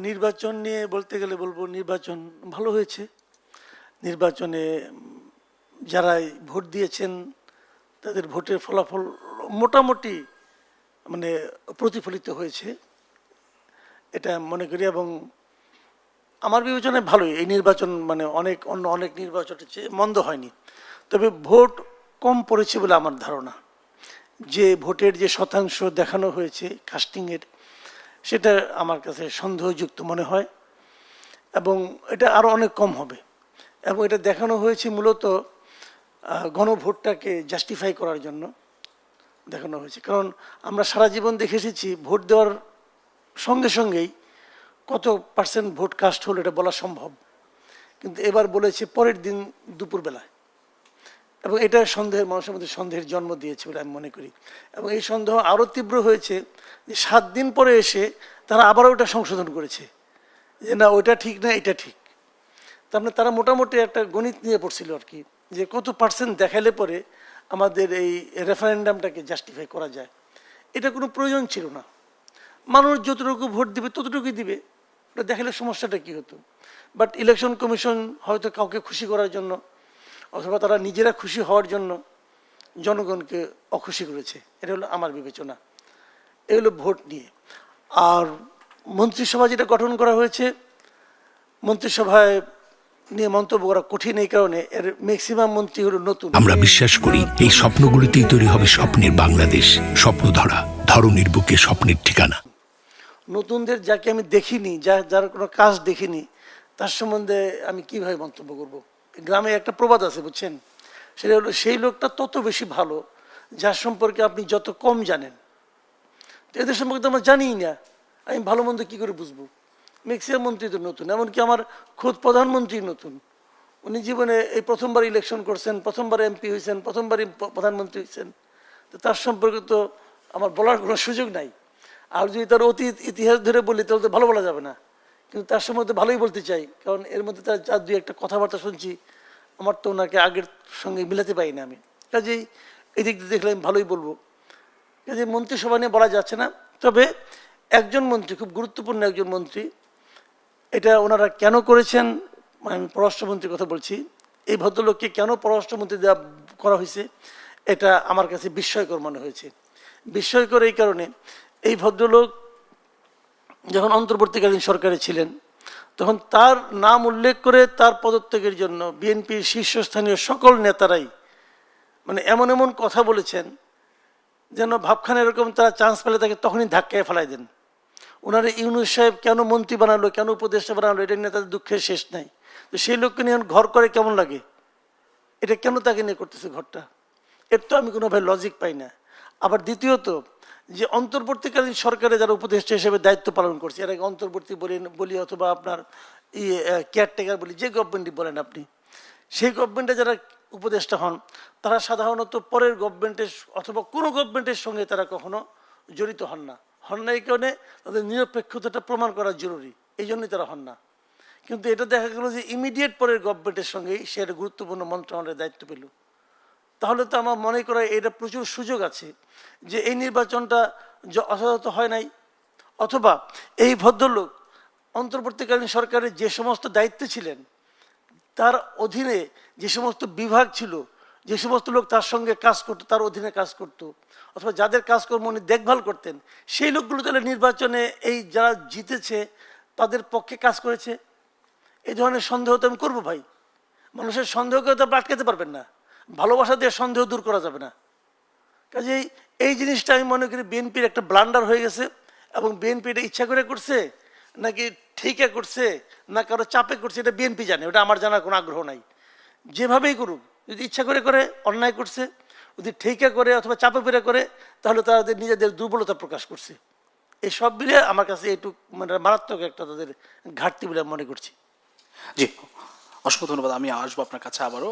নির্বাচন নিয়ে বলতে গেলে বলবো নির্বাচন ভালো হয়েছে। নির্বাচনে যারা ভোট দিয়েছেন তাদের ভোটের ফলাফল মোটামুটি মানে প্রতিফলিত হয়েছে এটা মনে করি, এবং আমার বিবেচনায় ভালোই এই নির্বাচন, মানে অনেক নির্বাচনের চেয়ে মন্দ হয়নি। তবে ভোট কম পড়েছে বলে আমার ধারণা। যে ভোটের যে শতাংশ দেখানো হয়েছে কাস্টিংয়ের, সেটা আমার কাছে সন্দেহযুক্ত মনে হয়, এবং এটা আরও অনেক কম হবে। এবং এটা দেখানো হয়েছে মূলত গণভোটটাকে জাস্টিফাই করার জন্য দেখানো হয়েছে। কারণ আমরা সারা জীবন দেখে এসেছি ভোট দেওয়ার সঙ্গে সঙ্গেই কত পার্সেন্ট ভোট কাস্ট হলো এটা বলা সম্ভব, কিন্তু এবার বলেছে পরের দিন দুপুরবেলায়, এবং এটা মানুষের মধ্যে সন্দেহের জন্ম দিয়েছে বলে আমি মনে করি। এবং এই সন্দেহ আরও তীব্র হয়েছে যে 7 দিন পরে এসে তারা আবারও ওটা সংশোধন করেছে যে না ওইটা ঠিক না এটা ঠিক। তার মানে তারা মোটামুটি একটা গণিত নিয়ে পড়ছিল আর কি, যে কত পার্সেন্ট দেখালে পরে আমাদের এই রেফারেন্ডামটাকে জাস্টিফাই করা যায়। এটা কোনো প্রয়োজন ছিল না, মানুষ যতটুকু ভোট দিবে ততটুকুই দিবে, ওটা দেখালে সমস্যাটা কী হতো। বাট ইলেকশন কমিশন হয়তো কাউকে খুশি করার জন্য অথবা তারা নিজেরা খুশি হওয়ার জন্য জনগণকে অখুশি করেছে, এটা হলো আমার বিবেচনা। এগুলো ভোট নিয়ে। আর মন্ত্রিসভা যেটা গঠন করা হয়েছে, মন্ত্রিসভায় নিয়ে মন্তব্য করা কঠিন এই কারণে এর ম্যাক্সিমাম মন্ত্রী হলো নতুন। আমরা বিশ্বাস করি এই স্বপ্নগুলিতেই তৈরি হবে স্বপ্নের বাংলাদেশ। স্বপ্নধারা, ধরনীর বুকে স্বপ্নের ঠিকানা। নতুনদের যাকে আমি দেখিনি, যার কোনো কাজ দেখিনি, তার সম্বন্ধে আমি কিভাবে মন্তব্য করব? গ্রামে একটা প্রবাদ আছে বুঝছেন, সেটা হলো সেই লোকটা তত বেশি ভালো যার সম্পর্কে আপনি যত কম জানেন। তো এদের সম্পর্কে তো আমরা জানিই না, আমি ভালো মন্দ কী করে বুঝবো? ম্যাক্সিমাম মন্ত্রী তো নতুন, এমনকি আমার খোদ প্রধানমন্ত্রী নতুন। উনি জীবনে এই প্রথমবার ইলেকশন করছেন, প্রথমবার এমপি হয়েছেন, প্রথমবারই প্রধানমন্ত্রী হয়েছেন। তো তার সম্পর্কে তো আমার বলার কোনো সুযোগ নাই। আর যদি তার অতীত ইতিহাস ধরে বলি তাহলে তো ভালো বলা যাবে না, কিন্তু তার সম্বন্ধে ভালোই বলতে চাই, কারণ এর মধ্যে তার যা দুই একটা কথাবার্তা শুনছি আমার তো ওনাকে আগের সঙ্গে মিলাতে পারি না আমি। কাজেই এই দিক দিয়ে দেখলে আমি ভালোই বলবো। কাজে মন্ত্রিসভা নিয়ে বলা যাচ্ছে না, তবে একজন মন্ত্রী, খুব গুরুত্বপূর্ণ একজন মন্ত্রী, এটা ওনারা কেন করেছেন, আমি পররাষ্ট্রমন্ত্রীর কথা বলছি, এই ভদ্রলোককে কেন পররাষ্ট্রমন্ত্রী দেওয়া করা হয়েছে এটা আমার কাছে বিস্ময়কর মনে হয়েছে। বিস্ময়কর এই কারণে, এই ভদ্রলোক যখন অন্তর্বর্তীকালীন সরকারে ছিলেন তখন তার নাম উল্লেখ করে তার পদত্যাগের জন্য বিএনপির শীর্ষস্থানীয় সকল নেতারাই মানে এমন এমন কথা বলেছেন যেন ভাবখানে এরকম তারা চান্স পেলে তাকে তখনই ধাক্কায় ফেলাই দেন। ওনারা ইউনূস সাহেব কেন মন্ত্রী বানালো, কেন উপদেষ্টা বানালো, এটা নিয়ে তাদের দুঃখের শেষ নাই। তো সেই লোককে নিয়ে ঘর করে কেমন লাগে, এটা কেন তাকে নিয়ে করতেছে ঘরটা, এর তো আমি কোনোভাবে লজিক পাই না। আবার দ্বিতীয়ত, যে অন্তর্বর্তীকালীন সরকারে যারা উপদেষ্টা হিসেবে দায়িত্ব পালন করছে, এর আগে অন্তর্বর্তী বলি অথবা আপনার কেয়ারটেকার বলি, যে গভর্নমেন্টই বলেন আপনি, সেই গভর্নমেন্টে যারা উপদেষ্টা হন তারা সাধারণত পরের গভর্নমেন্টের অথবা কোনো গভর্নমেন্টের সঙ্গে তারা কখনো জড়িত হন না। এই কারণে তাদের নিরপেক্ষতাটা প্রমাণ করা জরুরি, এই জন্যই তারা হন না। কিন্তু এটা দেখা গেল যে ইমিডিয়েট পরের গভর্নমেন্টের সঙ্গেই সে একটা গুরুত্বপূর্ণ মন্ত্রণালয়ের দায়িত্ব পেল। তাহলে তো আমার মনে করা এটা প্রচুর সুযোগ আছে যে এই নির্বাচনটা যথাযথ হয় নাই, অথবা এই ভদ্রলোক অন্তর্বর্তীকালীন সরকারের যে সমস্ত দায়িত্বে ছিলেন তার অধীনে যে সমস্ত বিভাগ ছিল, যে সমস্ত লোক তার সঙ্গে কাজ করতো, তার অধীনে কাজ করত, অথবা যাদের কাজকর্ম উনি দেখভাল করতেন, সেই লোকগুলো তাহলে নির্বাচনে এই যারা জিতেছে তাদের পক্ষে কাজ করেছে। এই ধরনের সন্দেহ তো আমি করবো ভাই, মানুষের সন্দেহকে তো আটকাতে পারবেন না, ভালোবাসা দিয়ে সন্দেহ দূর করা যাবে না। কাজেই এই জিনিসটা আমি মনে করি বিএনপির একটা ব্লান্ডার হয়ে গেছে, এবং বিএনপি এটা ইচ্ছা করে করছে নাকি ঠিকই করছে না কারো চাপে করছে এটা বিএনপি জানে, ওটা আমার জানার কোনো আগ্রহ নাই। যেভাবেই করুক, যদি ইচ্ছা করে করে অন্যায় করছে, যদি ঠিকই করে অথবা চাপে পেরে করে, তাহলে তাদের নিজেদের দুর্বলতা প্রকাশ করছে। এই সব মিলে আমার কাছে একটু মানে মারাত্মক একটা তাদের ঘাটতি বলে মনে করছি। জি, অসংখ্য ধন্যবাদ। আমি আসবো আপনার কাছে আবারও।